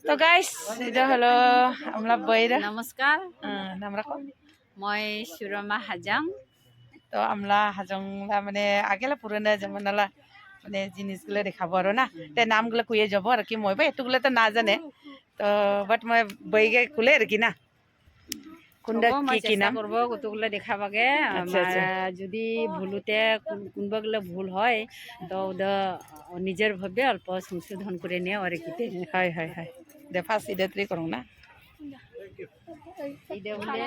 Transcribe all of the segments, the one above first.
তো গাইস এটা হলো আমরা বইরা নমস্কার আমরা মই সুরমা হাজাং তো আমরা হাজংলা মানে আগেলা পুরনো যেমনলা মানে জিনিসগুলো দেখাবো আর না তে নামগুলো কুয়ে যাব আর কি মই বা এতগুলো তো না জানে তো বাট মই বইগে কুলে আর কি না কোনটা কি কি নাম করবো কতগুলো দেখাবাগে আচ্ছা, আচ্ছা। যদি ভুলতে কোনবাগুলো ভুল হয় তো ওটা নিজের ভাবে অল্প সংশোধন করে নিয়ে আর কি হয় হয় হয় দে ফার্স্ট ইডা ট্রি করুন না এটা বলে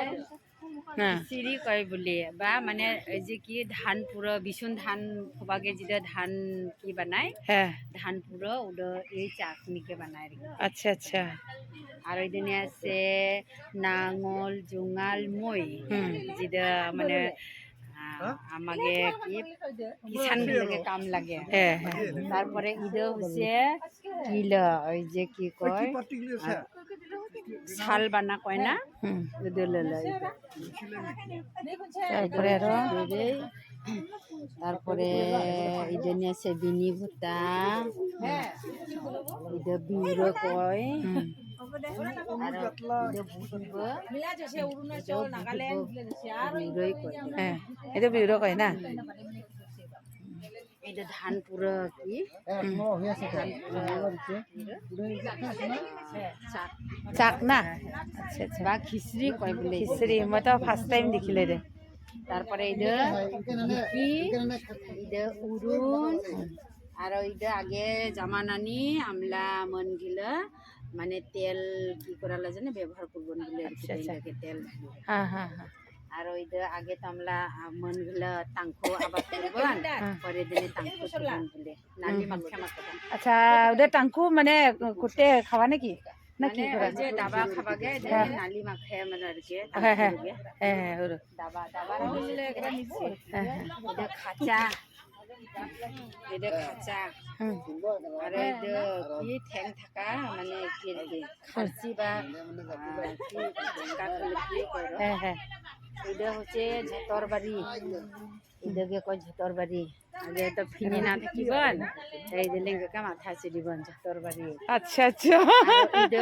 হ্যাঁ সিঁড়ি কয় বলে বা মানে এই যে কি ধান পুরো বিশুন ধান খোবাগে যেটা ধান কি বানায় হ্যাঁ ধান পুরো ওটা এই চাকনিকে বানায় আর কি। আচ্ছা আচ্ছা আর ওই দিনে আছে নাঙল জোঙাল মই হুম যেটা মানে আমাকে কি কিষান গুলোকে কাম লাগে হ্যাঁ হ্যাঁ তারপরে ইদে হচ্ছে কিলা ওই যে কি কয় শাল বানা কয় না হুম তারপরে তারপরে ইদে নিয়ে আছে বিনি ভুতা ইদে বিউরো কয় হ্যাঁ এটা বিউরো কয় না এটা ধান পুরো কি চাক না আচ্ছা আচ্ছা বা খিচড়ি কয় বলে খিচড়ি মই তো ফার্স্ট টাইম দেখিলে রে তারপরে এটা এটা উরুন আর এটা আগে জামানানি আমলা মন গিলা মানে তেল কি করালা জানে ব্যবহার করবো বলে তেল হ্যাঁ হ্যাঁ হ্যাঁ আর ওইটা আগে তো আমরা মন গুলা টাংখো আবাদ করবো পরে দিনে টাংখো করবো বলে নালি মাখা মাখা আচ্ছা ওদের টাঙ্কু মানে কুটে খাওয়া নাকি নাকি মানে যে দাবা খাবাগে নালি মাখে মানে আর কি হ্যাঁ হ্যাঁ হ্যাঁ হ্যাঁ ওর দাবা দাবা বলে এটা নিচে এটা খাঁচা এটা খাঁচা আর এটা কি ঠ্যাং থাকা মানে কি খাসি বা কি হ্যাঁ হ্যাঁ এটা হচ্ছে ঝেতর বাড়ি এটাকে কয় ঝেতর বাড়ি আগে তো ফিনি না থাকিবন এই দিলে কা মাথা চিরিবন ঝেতর বাড়ি আচ্ছা আচ্ছা এটা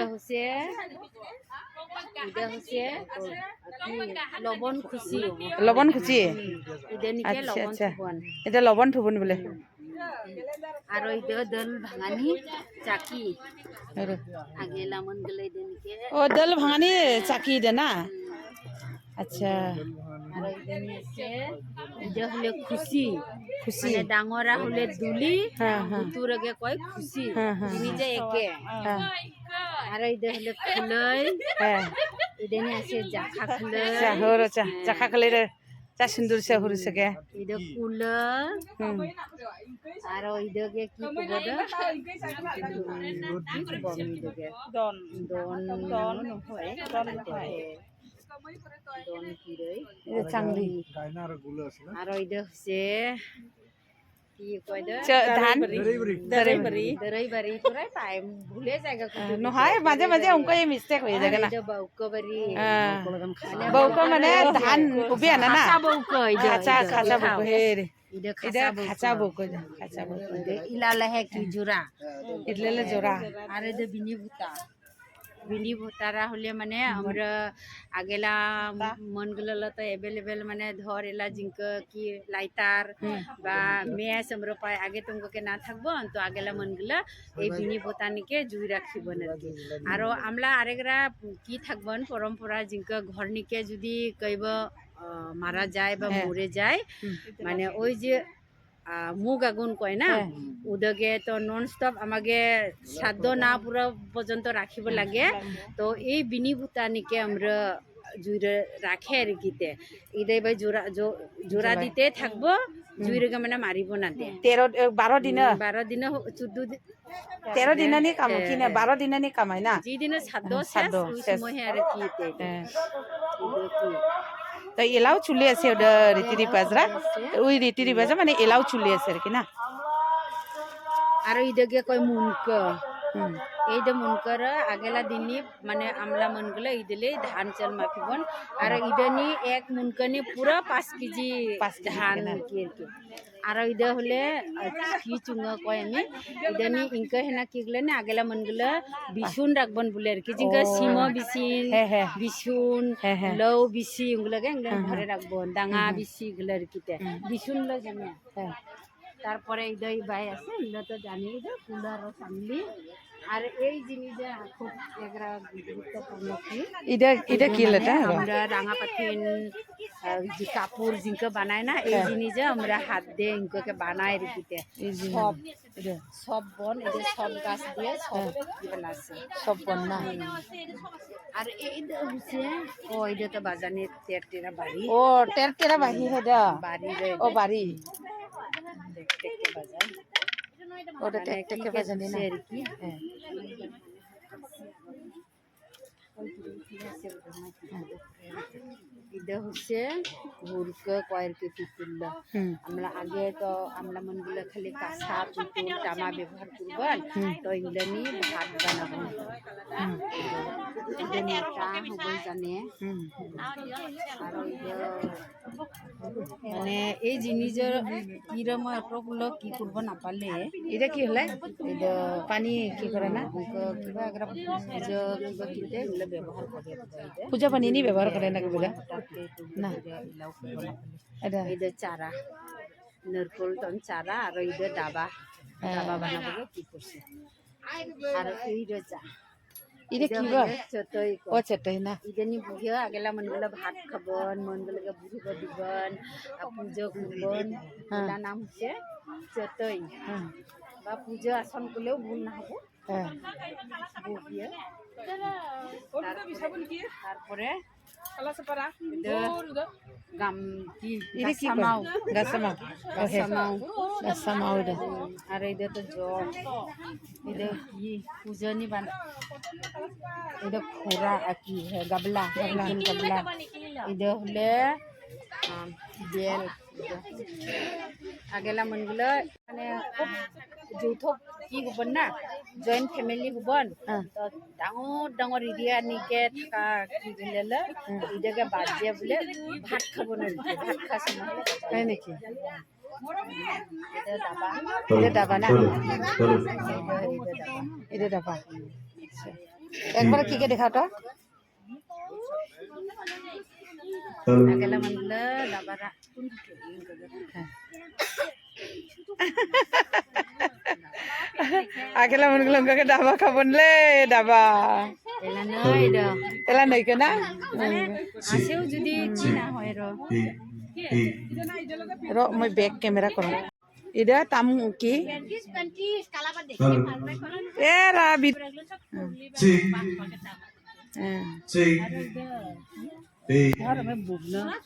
হচ্ছে লবণ খুশি লবণ খুচি এটা নিকে লবণ থুবন এটা লবণ থুবন বলে আর এটা দল ভাঙানি চাকি আগে লামন গলে দিনকে ও দল ভাঙানি চাকি দে না আচ্ছা আর এটা নিছে এটা হলে খুশি খুশি মানে ডাঙরা হলে দুলি তোর আগে কয় খুশি তিনি যে একে আর এটা হলে খুলই হ্যাঁ এটা নিয়ে আছে জাখা খুলই চাহর চাখা খালে রে চা সিন্দুর সে হুর সকে এটা কুল আর ওইটাকে কি করবো দন দন দন হয় দন কি রে চাংলি আর ওইটা হচ্ছে কি কয় ধান দরাইবাড়ি তোরাই পাই ভুলে জায়গা নহয় মাঝে মাঝে অঙ্ক এই মিস্টেক হয়ে যায় না বৌকবাড়ি বৌক মানে ধান উবি আনা না বৌক খাঁচা খাঁচা বৌক হে রে এটা খাঁচা বৌক খাঁচা বৌক ইলালে কি জোড়া ইটলে জোড়া আর এটা বিনি ভুতা বিনি ভুতারা হলে মানে আমরা আগেলা মন গুলো তো এভেলেবেল মানে ধর এলা জিঙ্ক কি লাইটার বা মেস আমরা পাই আগে তোমাকে না থাকবো তো আগেলা মন গুলা এই বিনি ভুতানিকে জুই রাখিব নাকি আর আমরা আরেকরা কি থাকবেন পরম্পরা জিঙ্ক ঘর নিকে যদি কইব মারা যায় বা মরে যায় মানে ওই যে মুগ আগুন কয় না ওদেরকে তো নন স্টপ আমাকে শ্রাদ্ধ না পুরো পর্যন্ত রাখিব লাগে তো এই বিনি ভুতানিকে আমরা জুইরে রাখে আর কিতে ইদাই ভাই জোড়া দিতে থাকবো জুইরেকে মানে মারিব না দে 12 দিন 14 13 দিন নি কাম কি না 12 দিন নি কামাই না যে দিনে শ্রাদ্ধ শেষ সময় আর কিতে তো এলাও চুলি আছে ওটা রীতি রিবাজরা ওই রীতি রিবাজা মানে এলাও চুলি আছে আর কি না আর ইদেরকে কয় মুনক এইটা মুনকর আগেলা দিনই মানে আমলা মনগুলো ইদিলে ধান চাল মাপিবন আর ইদানি এক মুনকনি পুরো 5 কেজি ধান কি আর ইদা হলে কি চুঙ্গা কয় আমি ইদানি ইনকা হেনা কি গলে না আগেলা মনগুলো বিশুন রাখবন বলে আর কি জিনকা সিমো বিসিন বিশুন লও বিসি ওগুলোকে ঘরে রাখবন ডাঙা বিসি গুলো আর কি বিশুন লো জানে তারপরে ইদই বাই আছে ইলো তো জানি ইদা কুলার সামলি আর এই জিনিসটা খুব একটা গুরুত্বপূর্ণ কি এটা কি লেটা আমরা রাঙা পাথিন যে কাপড় জিনকা বানায় না এই জিনিসটা আমরা হাত দিয়ে ইনকাকে বানায় রেখেতে সব সব বন এদের সব গাছ দিয়ে সব আছে সব বন না আর এইটা হচ্ছে ও এইটা তো বাজানে তেরটেরা বাড়ি ও তেরটেরা বাড়ি হেদা বাড়ি ও বাড়ি দেখতে বাজায় ওটা টেকটেকে বাজানি না আর কি এটা হচ্ছে ঘুরকে কয়েরকে পিতুল আমরা আগে তো আমরা মনগুলো খালি কাঁচা পিতুল টামা ব্যবহার করবেন তো এগুলো নিয়ে ভাত বানাবেন মোটা হবো জানে আর মানে এই জিনিসের কিরম অতগুলো কি করবো না পারলে এটা কি হলে এটা পানি কি করে না কিবা একটা পুজো কিবা কিনতে এগুলো ব্যবহার করে পূজা পানি নি ব্যবহার করে না কিবা না এটা এটা চারা নরকল তন চারা আর এটা ডাবা ডাবা বানাবো কি করছে আর এই চা এটা কি গো চতই ও চতই না ইদানি বুঝিও আগেলা মনগুলো ভাত খাবন মনগুলোকে বুঝিব দিবন পুজো করবন এলা নাম হচ্ছে চতই বা পুজো আসন করলেও ভুল না হবে বুঝিও তারপরে গাম কি গাছামাও গাছামাও গাছামাও গাছামাও এটা আর এইটা তো জ্বর এটা কি পূজনী বানা এটা খোরা কি গাবলা গাবলা এটা হলে বেল আগেলা মনগুলো মানে খুব যৌথ কি হবন না জয়েন্ট ফ্যামিলি হবন তো ডাঙর ডাঙর এরিয়া নিকে থাকা কি গেলে ইটাকে বাদ দিয়ে বলে ভাত খাব না ভাত খাস তাই নাকি এটা দাবা এটা ডাবা না এটা ডাবা একবার কি কে দেখাও তো আগেলা মনগুলো দাবারা আগেলা মনগুলো কে ডাবা খাবনলে ডাবা এলা নাই কে না আসেও যদি কি না হয় র মই ব্যাক ক্যামেরা করো এটা তাম কি এ রাবি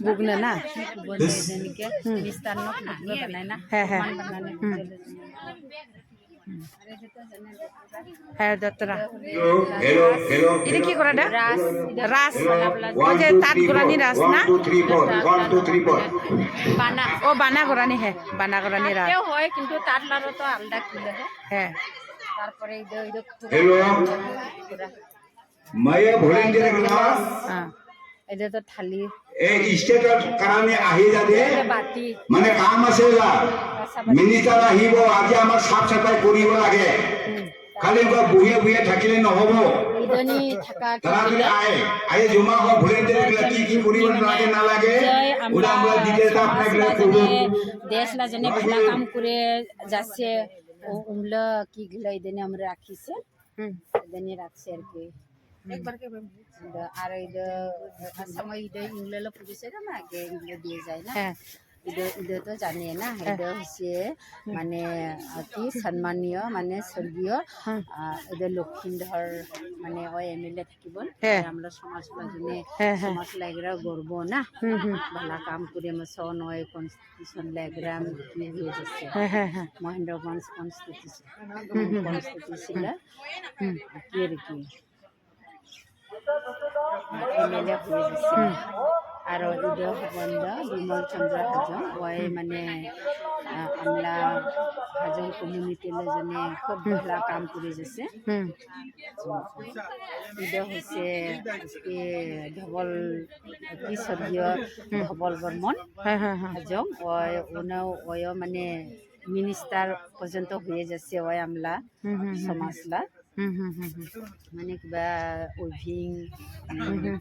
বুগনা না হ্যাঁ হ্যাঁ হ্যাঁ দত্তরা এটা কি করে রাস ওই যে তাঁত গোরানি রাস না বানা ও বানা গোরানি হ্যাঁ বানা গোরানি রাস হয় কিন্তু তার লারো তো আলাদা কিলে হ্যাঁ তারপরে माया ভলেন্টিয়ার ক্লাস এটা তো থালি এই স্টেটৰ কাৰণে আহি যাবে বাতি মানে কাম আছে মিনিষ্টাৰ আহিব আজি আমাৰ সাফ সাফাই কৰিব লাগে খালি বহিয়ে বহিয়ে থাকিলে নহব ইদনি থাকা তাৰাতে আই জমা হোৱা ভলেন্টিয়াৰ ক্লাস কি কৰিব লাগে না লাগে ওটা আমরা ডিটেইলস আপনাকে করব দেশ লা জনে ভালো কাম করে যাচ্ছে উমলা কি গলা ইদনি আমরা রাখিছে ইদনি রাখছে আর কি একবার কে আর এটা সময় এটা ইংলিশ পুলিশে না আগে ইংলিশ দিয়ে যায় না এটা তো জানে না এটা হচ্ছে মানে কি সম্মানীয় মানে স্বর্গীয় এটা লক্ষিন্দর মানে ওই এমএলএ থাকিব আমরা সমাজ জনে সমাজ লাগরা গর্ব না ভালো কাম করে মসন ওই কনস্টিটিউশন লাগরা কি হয়ে যাচ্ছে মহেন্দ্রগঞ্জ কনস্টিটিউশন কি আর কি এমএলএ হয়ে যাচ্ছে Aro ido habanda Bimal Chandra Hajong ওই মানে আমরা হাজং কমিউনিটি জনে খুব ভালো কাম করে যাচ্ছে ইদা হচ্ছে আজকে ধবল কি স্বর্গীয় ধবল বর্মন হাজং ওই ওনাও ওই মানে মিনিস্টার পর্যন্ত হয়ে যাচ্ছে ওই আমলা সমাজলা মানে কিবা উইভিং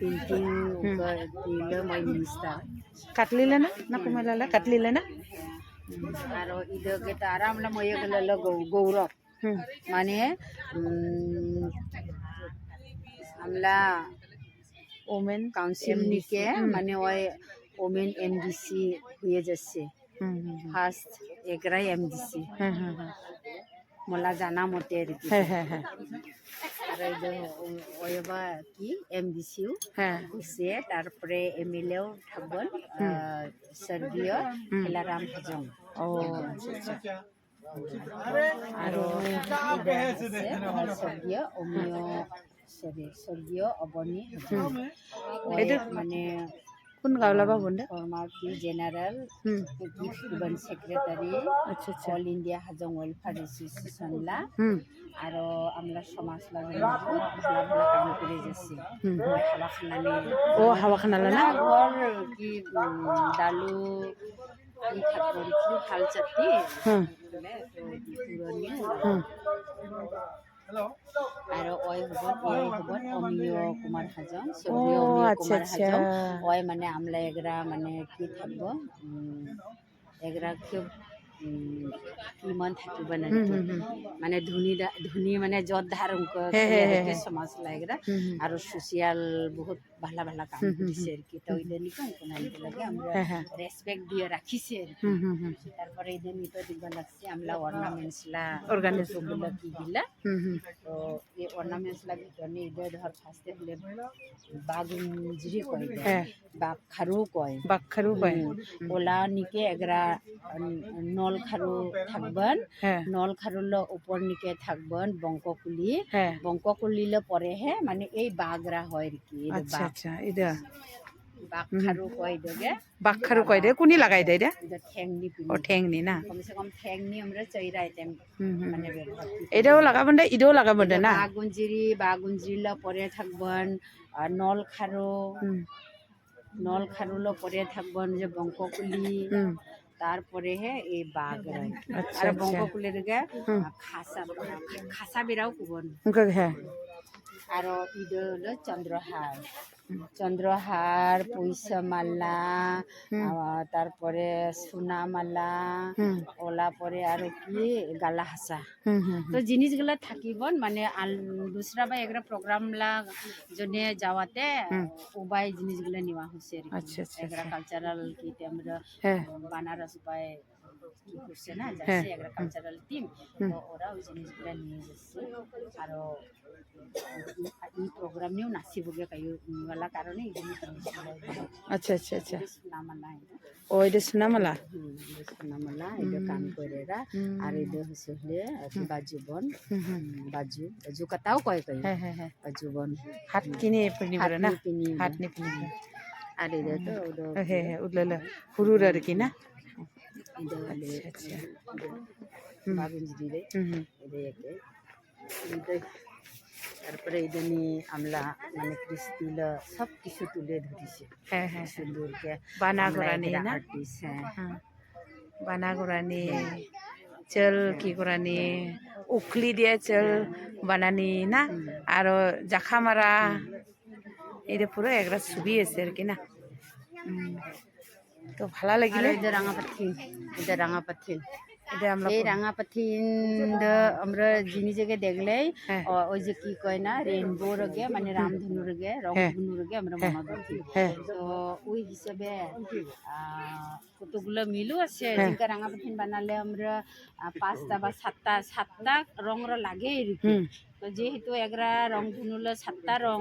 পেইন্টিং দিলে মই মিনিস্টার কাটলিলে না কমাইলে কাটলিলে না আৰু ইদকে আরামলা মই গেলে গৌরব মানে আমলা ওমেন কাউন্সিল নিকে মানে ওই ওমেন এমডিসি হয়ে যাচ্ছে ফার্স্ট এগরাই এমডিসি মোলা জানা মতে আর কি আর ওইবা কি এমডিসিও হচ্ছে তারপরে এমএলএও থাকবেন স্বর্গীয় খেলারাম হাজং আৰু স্বর্গীয় স্বর্গীয় অবনী হাজং মানে কোন গাঁৱলা বা বন্ধে former general event secretary all India Hajong welfare association লা আৰু আমরা সমাজ লাগে ভালো ভালো কাম করে যাচ্ছি হাওয়া খানানি হাওয়া খানালে না ঘর কি ডালু কি থাকবো কি ভাল চাটি আৰু ওই হবন অমিয় কুমার হাজং স্বর্গীয় অমিয় কুমার হাজং ওই মানে আমলা এগরা মানে কি থাকবো এগরা খুব কিমান থাকিব না মানে ধনী মানে যোদ্ধার সমাজ লাগরা আর সোশিয়াল বহুত ভালো ভালো কাম করছে আর কি তো ইদের নিকে লাগে আমরা রেসপেক্ট দিয়ে রাখিছে তারপরে ইদের নিতে দিবা লাগছে আমরা অর্নামেন্টস লা অর্গানাইজেশন গুলো কি গিলা তো এই অর্নামেন্টস লা ভিতরে ইদের ধর ফার্স্টে হলে বাগুঞ্জরি কয় বাকখারু কয় ওলা নিকে এগরা নল খারু থাকবেন নল খারুল উপর নিকে থাকবেন বঙ্ককুলিলে পরে হে মানে এই বাগরা হয় আর কি আচ্ছা আচ্ছা এটা বাকখারু কয় দগে বাকখারু কয় দে কোনি লাগাই দে এটা ঠ্যাংনি ও ঠ্যাংনি না কমসে কম ঠ্যাংনি আমরা চাইরা আইটেম মানে ব্যবহার এটাও লাগাবেন দে ইডও লাগাবেন দে না বাগুঞ্জিরিলা পরে থাকবেন নল খারুল পরে থাকবেন যে বঙ্ককুলি তারপরে হে এই বাঘ আর বঙ্ককুলের গে খাসা বেরাও কুবন আর ইদ হলো চন্দ্রহার পয়সা মালা তারপরে সোনা মালা ওলা পরে আর কি গালা হাসা তো জিনিসগুলা থাকিবন মানে দুসরা বা এগরা প্রোগ্রাম লা জনে যাওয়াতে উবাই জিনিসগুলা নেওয়া হচ্ছে এগরা কালচারাল কি আমরা বানারস বাই কি করছে না যাচ্ছে এগরা কালচারাল টিম তো ওরা ওই জিনিসগুলা নিয়ে যাচ্ছে আর এই প্রোগ্রাম নিয়েও নাচিবগে কাইলা কারণে এই জিনিস আচ্ছা আচ্ছা আচ্ছা সোনামালা ও এটা সোনামালা এটা কাম করে আর এটা হচ্ছে বাজুবন বাজু কাটাও কয় বাজুবন হাত কিনে পিনিবরে না হাত নি পিনিবরে আর এটা তো উদলে হুরুর আর কি না আচ্ছা বাগুঞ্জরি রে তারপরে এটা নিয়ে আমলা মানে কৃষ্টিল সব কিছু তুলে ধরেছে সুন্দরকে বানাগরানি না আর্টিস্ট বানাগরানি চল কি করানি উখলি দিয়ে চল বানানি না আর জাখা মারা এটা পুরো একটা ছবি আছে আর কি না তো ভালো লাগিল এটা রাঙাপাথি এটা এই রাঙাপাথি আমরা জিনিসকে দেখলেই ওই যে কি কয় না রেইনবো রগে মানে রামধনু রগে রংধনু রগে আমরা মনে রাখি তো ওই হিসাবে কতগুলো মিলও আছে যেটা রাঙাপাথি বানালে আমরা 5টা বা 7টা রঙর লাগে এরকম তো যেহেতু এগরা রং ধুনুলো 7টা রং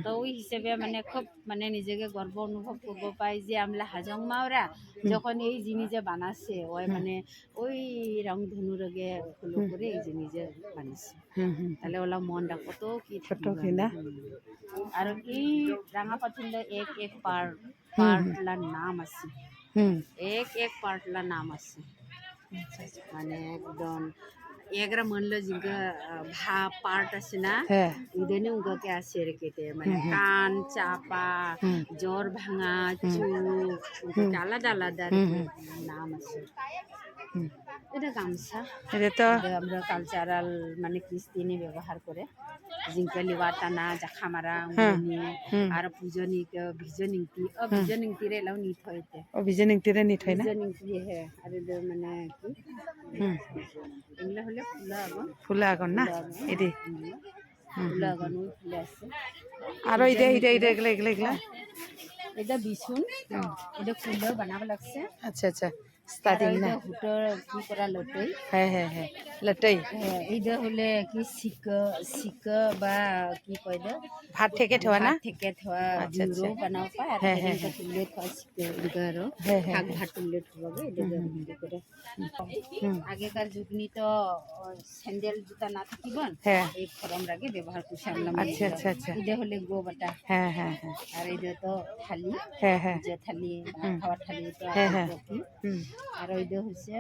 তো ওই হিসেবে মানে খুব মানে নিজেকে গর্ব অনুভব করবো পাই যে আমরা হাজং মাওরা যখন এই জিনিসে বানাচ্ছে ওই মানে ওই রং ধনুরগে ফলো করে এই জিনিসে বানাচ্ছে তাহলে ওলা মনটা কত কি না আর এই রাঙা পাথুরলে এক এক পার্টলার নাম আছে এক এক পার্টলার নাম আছে মানে একদম এগরা মনলো জিগা ভা পার্ট আছে না ইদেনে উগাকে আছে রেখেতে মানে কান চাপা জ্বর ভাঙা চুপ আলাদা আলাদা নাম আছে এটা গামছা এটা তো আমরা কালচারাল মানে কৃষ্টিনি ব্যবহার করে জিঙ্কা লিওয়া টানা জাখা মারা আর পূজনিক ভিজনিংটি ভিজনিংটিরে এলাও নিট হইতে ও বিজনিং তীরে নিট হয় না ভিজনিংটি হে আর এটা মানে কি এগুলা হলে ফুলা আগুন না এদি ফুলা আগুন ফুলে আছে আর এটা এটা এটা এগুলা এগুলা এগুলা এটা বিছুন এটা ফুলে বানাবা লাগছে আচ্ছা আচ্ছা স্টার্টিং না হুটর কি করা লটই হ্যাঁ হ্যাঁ হ্যাঁ লটাই এইটা হলে কি শিক বা কি কয় দে ভাত থেকে থোৱা না থেকে থোৱা আচ্ছা আচ্ছা বানাও পায় আর এটা তুলে থোৱা শিক দিগারো শাক ভাত তুলে থোৱাবে এটা হিন্দু করে আগেকার যুগনি তো স্যান্ডেল জুতা না থাকিবন এই ফরম রাগে ব্যবহার করছে আমরা আচ্ছা আচ্ছা আচ্ছা এটা হলে গো বাটা হ্যাঁ হ্যাঁ হ্যাঁ আর এটা তো থালি হ্যাঁ হ্যাঁ যে থালি খাওয়ার থালি তো আর ওইটা হচ্ছে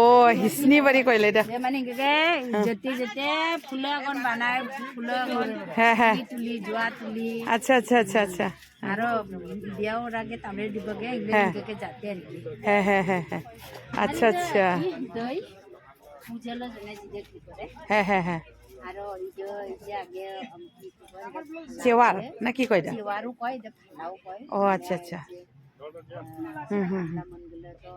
ও হিসনি বাড়ি কইলে এটা মানে যেতে যেতে ফুলে এখন বানায় ফুলে হ্যাঁ হ্যাঁ তুলি জোয়া তুলি আচ্ছা আচ্ছা আচ্ছা আচ্ছা আর বিয়ার আগে তামিল দিবগে এগুলোকে যাতে আর কি হ্যাঁ হ্যাঁ হ্যাঁ হ্যাঁ আচ্ছা আচ্ছা দই পূজালো জনে জিজে কি করে হ্যাঁ হ্যাঁ হ্যাঁ আর এই যে আগে চেওয়ার না কি কইদা চেওয়ারও কয় যে ফালাও কয় ও আচ্ছা আচ্ছা মনগুলো তো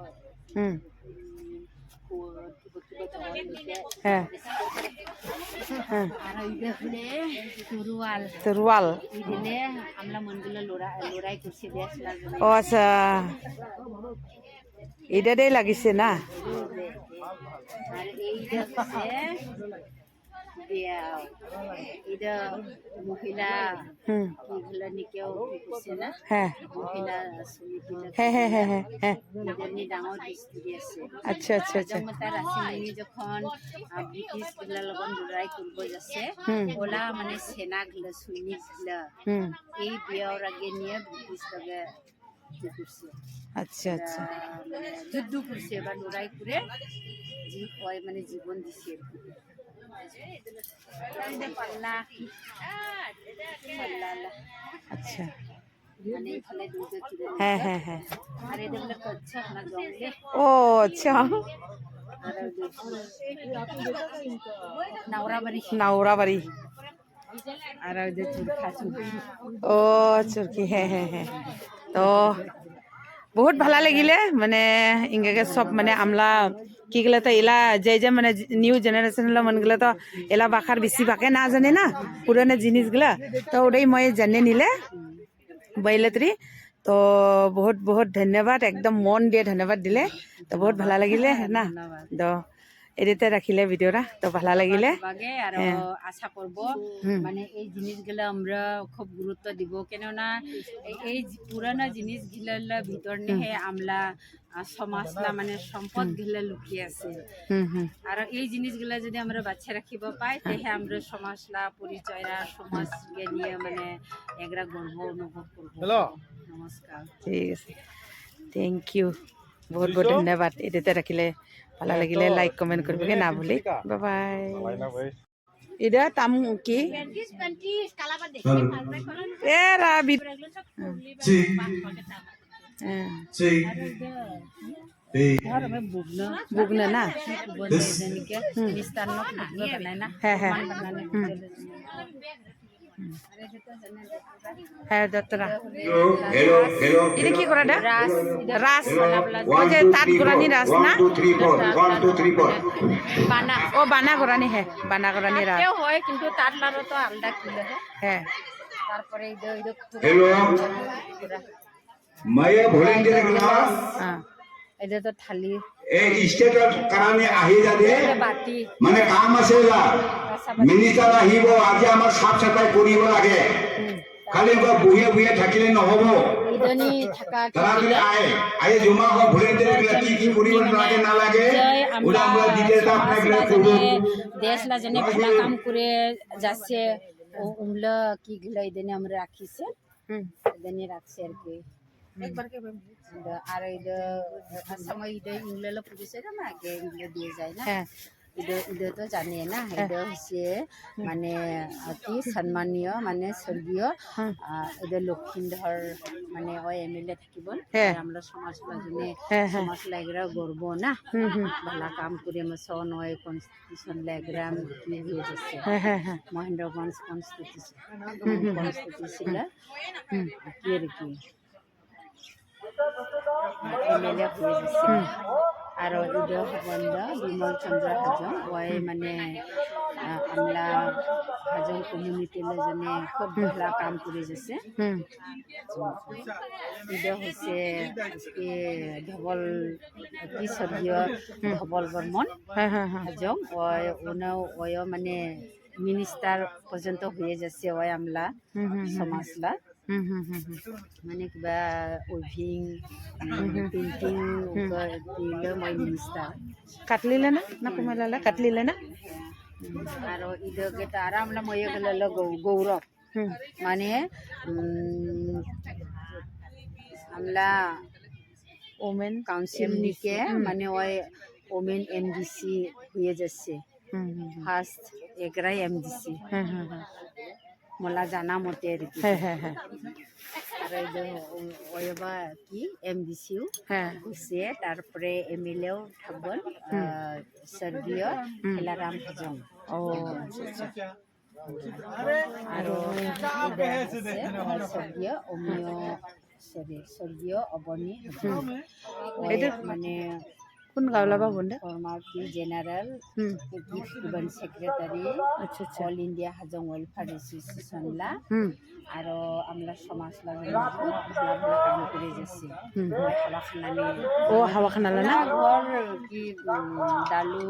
হ্যাঁ হ্যাঁ আর এইটা হলে তরুয়াল তরুয়াল দিলে আমরা মনগুলো লড়াই করছি দেশ ও আচ্ছা এটা দিয়ে লাগিছে না আর এইটা হচ্ছে এটা মহিলা কিগুলো নিকেও করছে না মহিলা হ্যাঁ হ্যাঁ হ্যাঁ হ্যাঁ হ্যাঁ ডাঙর দৃষ্টি আছে আচ্ছা আচ্ছা আচ্ছা তার রাশিমণি যখন ব্রিটিশ গুলার লগত লড়াই করব যাচ্ছে ওলা মানে সেনা গুলো সৈনিক গুলা এই বিয়ার আগে নিয়ে ব্রিটিশ লগে করছে আচ্ছা আচ্ছা যুদ্ধ করছে বা লড়াই করে মানে জীবন দিছে আচ্ছা মানে এখানে দুধ হ্যাঁ হ্যাঁ হ্যাঁ আর এটা বলে কচ্ছপ না জঙ্গলে ও আচ্ছা নাওরাবাড়ি আর ওই যে চুরখা চুরকি ও চুরকি হ্যাঁ হ্যাঁ হ্যাঁ তো বহুত ভালো লাগিলে মানে ইংগে সব মানে আমলা কি গেলে তো এলা যে মানে নিউ জেনারেশন মনগুলো তো এলা বাখার বেশি বাকে না জানে না পুরনো জিনিসগুলা তো ওটাই মই জানে নিলে বাইলেত্রি তো বহুত বহুত ধন্যবাদ একদম মন দিয়ে ধন্যবাদ দিলে তো বহুত ভালো লাগিলে না তো এদিতে রাখিলে ভিডিওটা তো ভালো লাগিলে আর আশা করব মানে এই জিনিসগুলো আমরা খুব গুরুত্ব দিব কেননা এই পুরানো জিনিসগুলোর ভিতর নিয়ে আমরা সমাজলা মানে সম্পদ গুলা লুকিয়ে আছে আর এই জিনিসগুলা যদি আমরা বাচ্চা রাখিব পাই তাহলে আমরা সমাজলা পরিচয়রা সমাজকে নিয়ে মানে একরা গর্ব অনুভব করব নমস্কার ঠিক আছে থ্যাংক ইউ বহুত বহুত ধন্যবাদ এদিতে রাখিলে ভালো লাগিলে লাইক কমেন্ট করবে না ভুলি বাই বাই এটা তাম কি এ রাবি বুগনা না হ্যাঁ হ্যাঁ হ্যাঁ দত্তরা এটা কি করা রাস ওই যে তাঁত গোরানি রাস না বানা ও বানা গোরানি হ্যাঁ বানা গোরানি রাস হয় কিন্তু তাঁত লারও তো আলাদা কিলো হ্যাঁ তারপরে हेलो मैं वॉलंटियर करना এটা তো থালি এই ষ্টেটৰ কাৰণে আহি যাতে এটা বাতি মানে কাম আছে যা মিনিষ্টাৰ আহিব আজি আমাৰ চাফ চাফাই কৰিব লাগে খালি বুঢ়িয়ে বুঢ়িয়ে থাকিলে নহ'ব ইদনি থাকা তারা যদি আয়ে জমা হয় ভলেন্টিয়ার কি কি কৰিব লাগে নালাগে ওটা আমরা ডিটেইলস আপনাকে করব দেশলা জনে ভালা কাম করে যাচ্ছে উমলা কি গিলা ইদনি আমরা রাখিছে ইদনি রাখছে আর কি আর এটা সময় এটা ইংলেন্ডে পুলিশে না আগে ইংলেন্ড দিয়ে যায় না এটা তো জানে না এটা হচ্ছে মানে কি সম্মানীয় মানে স্বর্গীয় এটা লক্ষিন্দর মানে ওই এমএলএ থাকিব আমরা সমাজ জনে সমাজ লাগরা গর্ব না ভালা কাম করে মসন ওই কনস্টিটিউশন লাগরাম কি হয়ে যাচ্ছে মহেন্দ্রগঞ্জ কনস্টিটিউশন কি আর কি এমএলএ হয়ে যাচ্ছে আর ইদো বন্ধ বিমল চন্দ্র হাজং ওই মানে আমরা হাজং কমিউনিটির জন্য খুব ভালো কাম করে যাচ্ছে ইদো হচ্ছে ধবল কি স্বর্গীয় ধবল বর্মন হাজং ওই ওই মানে মিনিস্টার পর্যন্ত হয়ে যাচ্ছে ওই আমলা সমাজলা মানে কিবা উইভিং পেইন্টিং দিলে মই মিনিষ্টাৰ কাটলিলে না কুমালালে কাটলিলে না আৰু ইদকে আরামলা মই গেলে গৌরব মানে আমলা ওমেন কাউন্সিল নিকে মানে ওই ওমেন এমডিসি হয়ে যাচ্ছে ফার্স্ট এগরাই এমডিসি মোলা জানা মতে আর কি আর ওইবা কি এমডিসিও হচ্ছে তারপরে এমএলএও থাকবেন স্বর্গীয় খেলারাম হাজং আর স্বর্গীয় স্বর্গীয় অবনী হাজং মানে কোন গাঁৱলা বা বন্ধে former general gift secretary all India Hajong welfare association লা আর আমরা সমাজ কাম করে যাচ্ছি হাওয়া খানানি ও হাওয়া খানালা না ঘর কি ডালু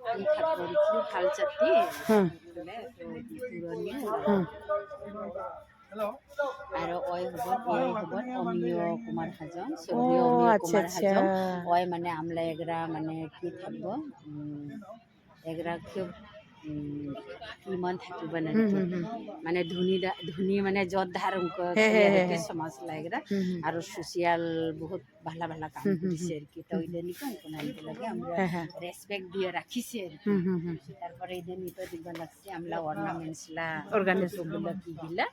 কি থাকবো কি হাল চাতি আর ওই হবন অমিয় কুমার হাজং স্বর্গীয় অমিয় কুমার হাজং ওই মানে আমলা এগরা মানে কি থাকবো এগরা খুব কিমান থাকিব না মানে ধনী মানে যোদ্ধার সমাজ লাগরা আর সোশিয়াল বহুত ভালা ভালা কাম করছে আর কি তো ইদানি কোন লাগে আমরা রেসপেক্ট দিয়ে রাখিছে আর কি তারপরে ইদানি তো দিবা লাগছে আমরা অর্নামেন্টস লা অর্গানাইজেশন গুলা কি দিলা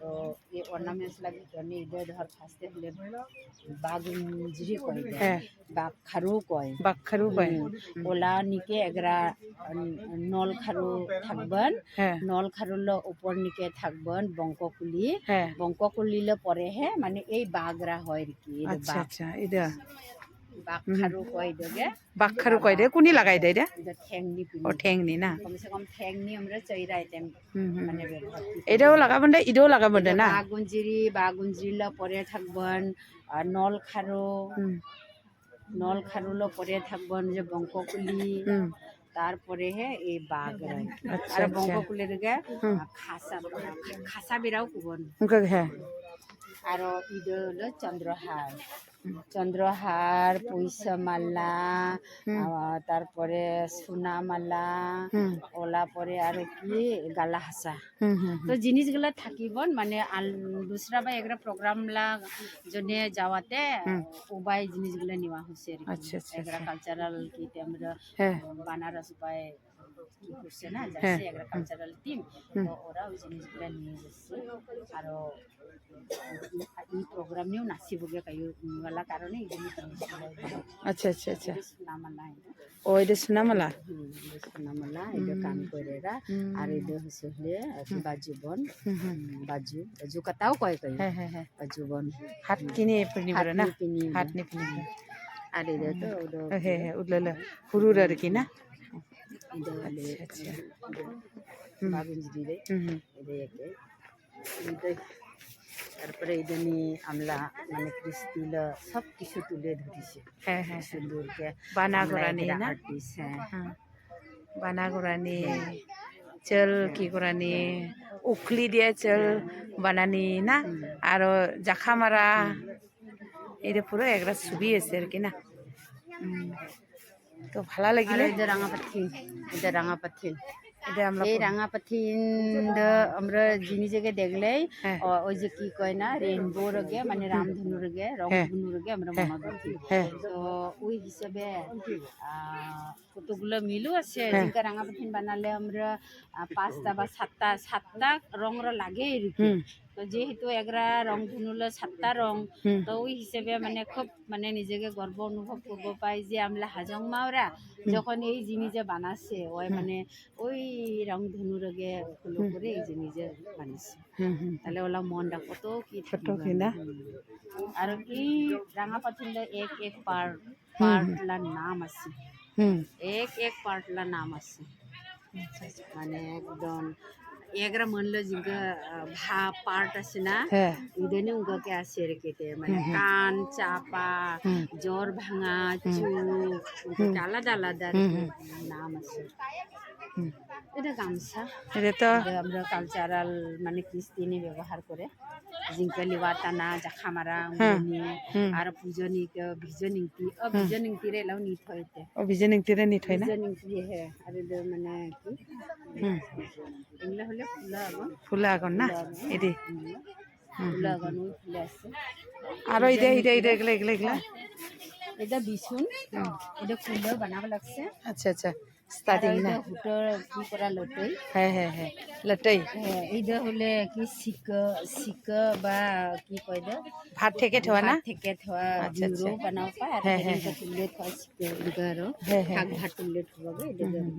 তো এই অর্নামেন্টস লাগি জনি ইদে ধর ফাস্টে হলে বাগুঞ্জি কই বাকখারু কয় ওলা নিকে এগরা নল খারু থাকবেন নল খারুল উপর নিকে থাকবেন বঙ্ককুলিলে পরে মানে এই বাগরা হয় আর কি আচ্ছা আচ্ছা এটা বাকখারু কয় দগে বাকখারু কয় দে কোনি লাগাই দেয় রে ঠ্যাংনি ও ঠ্যাংনি না কমসে কম ঠ্যাংনি আমরা চাইরা আইটেম মানে ব্যবহার এটাও লাগাবেন দে ইডও লাগাবেন দে না বাগুঞ্জিলা পরে থাকবেন নল খারুল পরে থাকবেন যে বঙ্ককুলি তারপরে এই বাঘ আর বঙ্ককুলের খাসা বেরাও কুবন আর ইদ হলো চন্দ্রহার পয়সা মালা তারপরে সোনা মালা ওলা পরে আর কি গালা হাসা তো জিনিসগুলা থাকিব মানে দুসরা বা একটা প্রোগ্রাম লা জনে যাওয়াতে উবাই জিনিসগুলা নেওয়া হচ্ছে একটা কালচারাল কি আমরা বানারস উপায় কি করছে না যাচ্ছে একটা কালচারাল টিম তো ওরা ওই জিনিসগুলা নিয়ে যাচ্ছে আর এই প্রোগ্রাম নিয়েও নাচিবগে কাইলা কারণে এই জিনিস আচ্ছা আচ্ছা আচ্ছা সোনামালা ও এটা সোনামালা এটা কাম করে আর এটা হচ্ছে হলে বাজুবন বাজু কাটাও কয় বাজুবন হাত কিনে পিনিবরে না হাত নি পিনিবরে আর এটা তো উদলে হুরুর আর কি না বাগুঞ্জি রে এটা তারপরে ইদানি আমলা মানে কৃষ্টিল সব কিছু তুলে ধরেছে হ্যাঁ হ্যাঁ সুন্দরকে বানা গরানি না আর্টিস্ট হ্যাঁ হ্যাঁ বানা গরানি চল কি গরানি উখলি দিয়ে চল বানানি না আর জাখা মারা এটা পুরো একটা ছবি আছে আর কি না তো ভালো আর লাগিলে এটা রাঙাপাথি এটা আমরা এই রাঙাপাথি আমরা জিনিসকে দেখলেই হ্যাঁ। ওই যে কি কয় না রেইনবো রগে মানে রামধনু রগে রংধনু রগে আমরা মনে করি হ্যাঁ তো ওই হিসাবে কতগুলো মিলও আছে যেটা রাঙাপাথি বানালে আমরা 5টা বা 7টা রঙর লাগে এরকম তো যেহেতু এগরা রংধনুলে 7টা রং তো ওই হিসেবে মানে খুব মানে নিজেকে গর্ব অনুভব করবো পাই যে আমরা হাজং মাওরা যখন এই জিনিসে বানাচ্ছে ওই মানে ওই রংধনু রগে ফলো করে এই জিনিসে বানাচ্ছে তাহলে ওলা মনটা কত কি ছোট কিনা আর এই রাঙাপাথিলে এক পার্টলার নাম আছে এক পার্টলার নাম আছে মানে একদম এগরা মনলো জিগা ভা পার্ট আছে না হ্যাঁ ইদেনে উগাকে আছে রেখেতে মানে কান চাপা জ্বর ভাঙা চুপ আলাদা আলাদা নাম আছে এটা গামছা এটা তো এটা আমরা কালচারাল মানে কৃষ্টিনি ব্যবহার করে জিঙ্কালি ওয়াটানা জাখামারা উনি আর পূজনিক ভিজনিংতিরে এলাও নিত হইতে বিজনিং তীরে নিট হয় না ভিজনিংতি হে আর এটা মানে কি এগুলা হলে ফুলা আগন না এটি ফুলা আগুন ওই ফুলে আছে আর এটা এটা এটা এগুলা এগুলা এগুলা এটা বিছুন এটা ফুলে বানাব লাগছে আচ্ছা আচ্ছা স্টার্টিং না হুটর কি করা লটই হ্যাঁ হ্যাঁ হ্যাঁ লটাই এইটা হলে কি সিক বা কি কয় দে ভাত থেকে ঠোয়া না থেকে থোয়া আচ্ছা, আচ্ছা। জিরো বানাও পায় আর হ্যাঁ, হ্যাঁ, এটা তুলে থোয়া সিক এগারো হ্যাঁ, হ্যাঁ, শাক ভাত তুলে থোয়াবে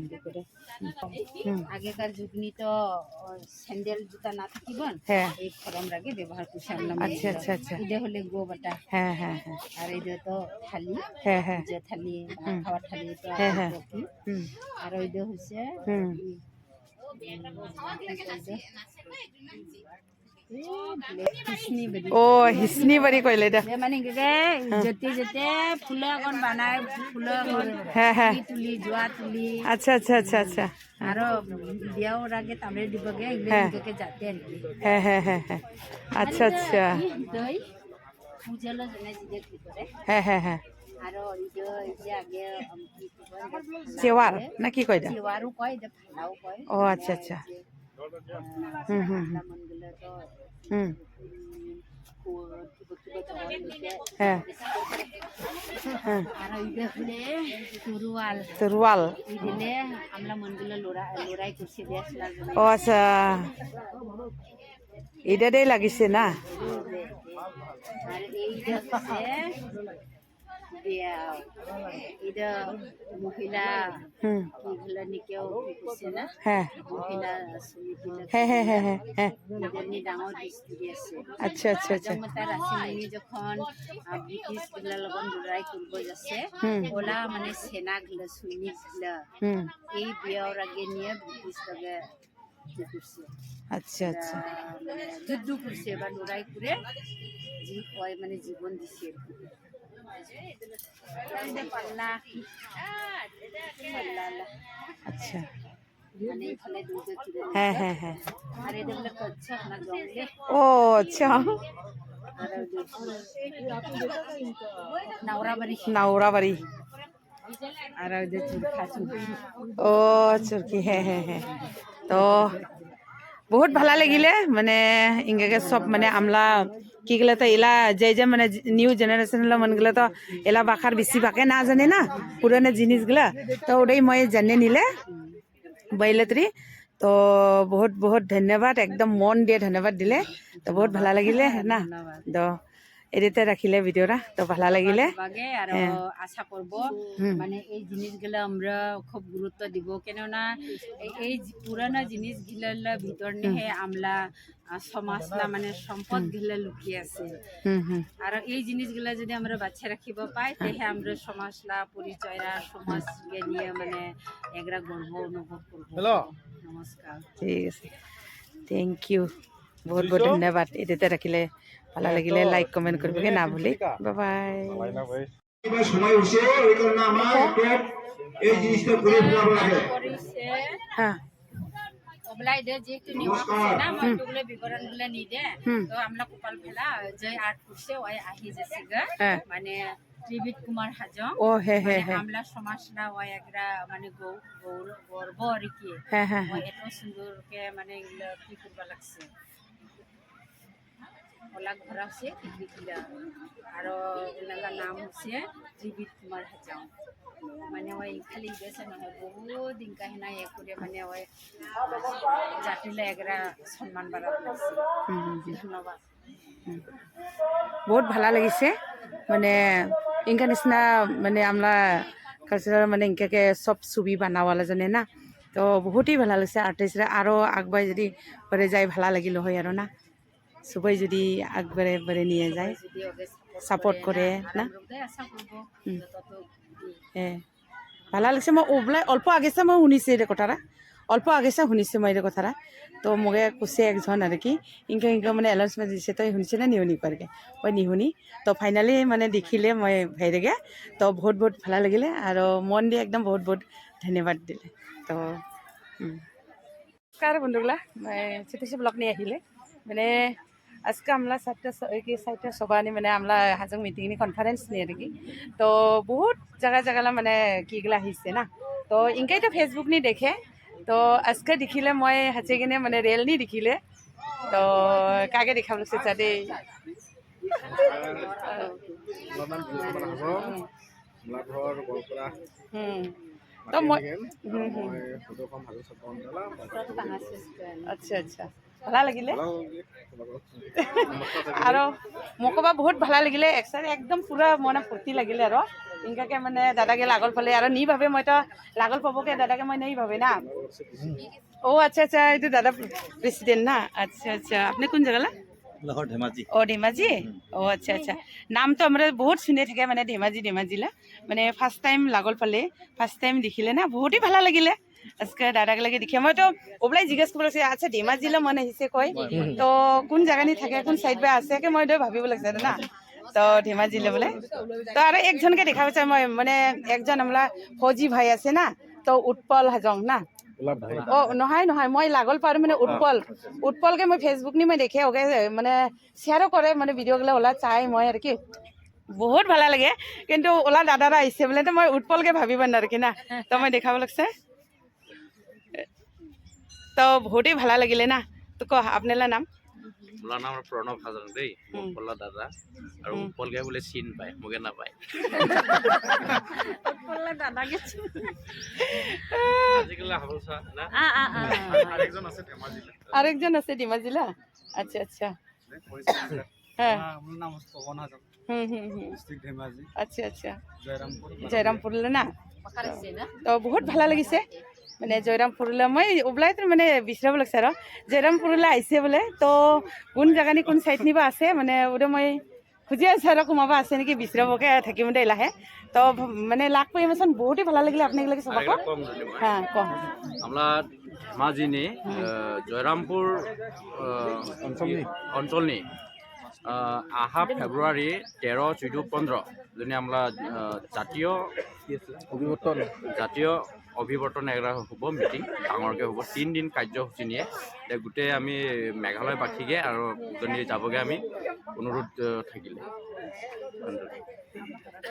এটা করে আগেকার যুগনি তো স্যান্ডেল জুতা না থাকিবন হ্যাঁ এই ফরম রাগে ব্যবহার করছে আমরা আচ্ছা আচ্ছা আচ্ছা এটা হলে গো বাটা হ্যাঁ হ্যাঁ হ্যাঁ আর এটা তো থালি হ্যাঁ হ্যাঁ যে থালি খাওয়ার থালি তো হ্যাঁ, হ্যাঁ। রকি। হুম আর ওইটা হচ্ছে হুম ও হিসনি বাড়ি কইলে এটা মানে যেতে যেতে ফুলে এখন বানায় ফুলে হ্যাঁ হ্যাঁ তুলি জোয়া তুলি আচ্ছা আচ্ছা আচ্ছা আচ্ছা আর বিয়ার আগে তামড়ে দিবগে হ্যাঁ। এগুলোকে যাতে আর কি হ্যাঁ হ্যাঁ হ্যাঁ হ্যাঁ আচ্ছা আচ্ছা দই পূজালো জনে জিদে কি করে হ্যাঁ হ্যাঁ হ্যাঁ আর এই যে আগে কি কয় চেওয়ার না কি কইটা চিওয়ারও কয় যে ফালাও কয় ও আচ্ছা আচ্ছা হুম হুম হুম মনগুলো তো হুম হ্যাঁ হ্যাঁ আর ওইটা হলে তুরুয়াল তরোয়াল এই দিলে আমরা মনগুলো লড়াই করছি দেশ লাগবে ও আচ্ছা এটা দিয়ে লাগিছে না আর এইটা হচ্ছে বিয়াও এটা মহিলা হুম কিগুলো নিকেও করছে না হ্যাঁ মহিলা সমিতিগুলো হ্যাঁ হ্যাঁ হ্যাঁ হ্যাঁ হ্যাঁ এদের ডাঙর দৃষ্টি আছে আচ্ছা আচ্ছা আচ্ছা জমতা রাসিমণি যখন ব্রিটিশ গুলা লগত লড়াই করব যাচ্ছে হুম। ওলা মানে সেনা গুলা সৈনিক গুলা হুম এই বিয়ার আগে নিয়ে ব্রিটিশ লগে ই করছে আচ্ছা আচ্ছা মানে যুদ্ধ করছে বা লড়াই করে মানে জীবন দিছে পাল্লা আচ্ছা মানে এখানে দুটো কিলো হ্যাঁ হ্যাঁ হ্যাঁ আর এদের বলে কচ্ছপ না জঙ্গলে ও আচ্ছা আর নাওরাবাড়ি নাওরা বাড়ি আর ওদের চুরখা চুরকি ও চুরকি হ্যাঁ হ্যাঁ হ্যাঁ তো বহুত ভালো লাগিলে মানে ইংগে সব মানে আমলা কি গেলে তো এলা যে মানে নিউ জেনারেশন মন গেলে তো এলা বাখার বেশি বাকে না জানে না পুরানো জিনিসগুলা তো ওটাই মই জানে নিলে বাইলেত্রি তো বহুত বহুত ধন্যবাদ একদম মন দিয়ে ধন্যবাদ দিলে তো বহুত ভালো লাগিলে না তো এদিতে রাখিলে ভিডিওটা তো ভালো লাগিলে বাগে আর আশা করব মানে এই জিনিসগুলো আমরা খুব গুরুত্ব দিব কেননা এই পুরানো জিনিসগুলোর ভিতর নিয়ে আমলা সমাজলা মানে সম্পদ গুলা লুকিয়ে আছে হুম হুম আর এই জিনিসগুলা যদি আমরা বাচ্চা রাখিব পাই তাহলে আমরা সমাজলা পরিচয়রা সমাজকে নিয়ে মানে একরা গর্ব অনুভব করব নমস্কার ঠিক আছে থ্যাংক ইউ বহুত বহুত ধন্যবাদ এইটোতে ৰাখিলে ভালো লাগিলে লাইক কমেন্ট করবে না ভুলি বাই বাই এবার সময় হচ্ছে ওই কারণে আমার একটু এই জিনিসটা ঘুরে ফেলাবো লাগে হ্যাঁ ওবলাই দে যেহেতু নিয়ম আছে না মই তোগুলো বিবরণ গুলো নি দে তো আমরা কপাল ফেলা জয় আর্ট করছে ওই আহি যেছে মানে ত্রিবিট কুমার হাজং ও হে হে হে আমরা সমাজনা ওই একটা মানে গর্ব আর কি হ্যাঁ হ্যাঁ ওই এত সুন্দর কে মানে এগুলো কি করবা লাগছে ওলা ঘর আছে টিকলিকিলা আর এলাকার নাম হচ্ছে ত্রিবিট কুমার হাজং মানে ওই খালি গেছে নহয় বহুত দিন কাহিনা এ করে মানে ওই জাতিলে এগরা সম্মান বাড়া লাগছে ধন্যবাদ বহুত ভালো লাগিছে মানে ইনকা নিচিনা মানে আমরা কালচার মানে ইনকাকে সব ছবি বানাওয়ালা জানে না তো বহুতই ভালো লাগছে আর্টিস্টরা আরও আগবাই যদি পরে যায় ভালো লাগিল হয় আর না সবাই যদি আগবারে বারে নিয়ে যায় সাপোর্ট করে না হ্যাঁ ভালো লাগছে মই ওবলাই অল্প আগেছে মই শুনিছে এই কথাটা অল্প আগেছে শুনিছে মই এই কথাটা তো মোকে কৈছে একজন আর কি ইনকা ইনকা মানে এলাউন্সমেন্ট দিছে তই শুনিছে না নিশুনি পারগে মই নিশুনি তো ফাইনালি মানে দেখিলে মই ভাইরেগে তো বহুত বহুত ভালো লাগিলে আর মন দিয়ে একদম বহুত বহুত ধন্যবাদ দিলে তো নমস্কার বন্ধুগুলা ছোটো ব্লগ নিয়ে আহিলে মানে আজকে আমরা চারটা সবানি মানে আমরা হাজং মিটিং কনফারেন্স নিয়ে আর কি তো বহুত জায়গা মানে কিগুলা আহিছে না তো ইনকাই তো ফেসবুক নি দেখে তো আজকে দেখিলে মই হাঁচি কিনে মানে রেল নি দেখিলে তো কাকে দেখাব লাগছে তাতে তো মই আচ্ছা আচ্ছা ভালো লাগিলে আর মোকবা বহুত ভালো লাগিলে একদম পুরা মনে ফুর্তি লাগিলে আর ইনকাকে মানে দাদাকে লাগল পালে আর নি ভাবে মই তো লাগল পাবকে দাদাকে মই নেই ভাবে না ও আচ্ছা আচ্ছা এই দাদা প্রেসিডেন্ট না আচ্ছা আচ্ছা আপনি কোন জায়গা লাহোর ধেমাজি ও ধেমাজি ও আচ্ছা আচ্ছা নাম তো আমরা বহুত শুনে থাকে মানে ধেমাজিলা মানে ফার্স্ট টাইম লাগল পালে ফার্স্ট টাইম দেখিলে না বহুতই ভালো লাগিলে আজকে দাদাকে লাগে দেখি মই তো ওবলাই জিজ্ঞেস কৰিব লাগছে আচ্ছা ধেমাজিলে মনে আহিছে কয় তো কোন জায়গা নি থাকে কোন সাইড বা আছে কে মই ভাবিব লাগছে না তো ধেমাজিলে বলে তো আর একজনকে দেখা পাইছে মই মানে একজন আমরা ফৌজি ভাই আছে না তো উৎপল হাজং না ও নহয় নহয় মই লাগল পাৰো মানে উৎপলকে মই ফেসবুক নি মই দেখে ওকে মানে শেয়ারও করে মানে ভিডিওগুলো ওলা চাই মই আর কি বহুত ভালো লাগে কিন্তু ওলা দাদারা আহিছে বলে তো মই উৎপলকে ভাবিব না আর কি না তো মই দেখাব লাগছে তো বহুতই ভালো লাগিলে না তো ক আপনার নাম মোলা নাম প্ৰণৱ হাজং দেই পল্লা দাদা আৰু পলগে বোলে চিন পায় মোকে নাপায় আজিকালি হাবলছা না আরেকজন আছে ধেমাজিলা আচ্ছা আচ্ছা হ্যাঁ আমার নাম হচ্ছে পবন হাজং ডিস্ট্রিক্ট ধেমাজি আচ্ছা আচ্ছা জয়রামপুর জয়রামপুরলে না তো বহুত ভালো লাগিছে মানে জয়রামপুরলে মই ওবলাই তো মানে বিচাৰিব লাগছে আৰু জয়রামপুরলে আহিছে বোলে তো কোন জাগা নি কোন সাইড নিবা আছে মানে ওটা মই খুঁজি আছে আৰু কোনোবা আছে নেকি বিচাৰিবকে থাকিম দে লাহে তো মানে লাগ পাই মাছন বহুতই ভালো লাগিলে আপনাকে সবাক হ্যাঁ কম আমরা ধেমাজিনি জয়রামপুর অঞ্চলনি আহা ফেব্রুয়ারি 13, 14, 15 যদি আমরা জাতীয় অভিৱৰ্তন এৰা হ'ব মিটিং ডাঙৰকৈ হ'ব 3 দিন কাৰ্যসূচী নিয়ে গোটেই আমি মেঘালয়বাসীকে আৰু যদি যাবগৈ আমি অনুৰোধ থাকিলে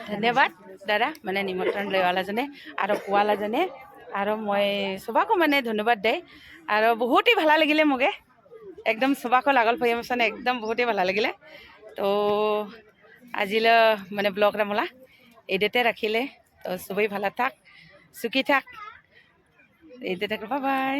ধন্যবাদ দাদা মানে নিমন্ত্ৰণ লৈৱালাজনে আৰু কোৱালাজনে আৰু মই সবাকো মানে ধন্যবাদ দেই আৰু বহুতই ভালো লাগিলে মোকে একদম সবাকো লাগল পাই মানে একদম বহুতই ভালো লাগিলে তো আজিলৈ মানে ব্লগ ৰামলা এইটোতে ৰাখিলে তো সবেই ভালো থাক সুখী থাক এইটোতে বাই বাই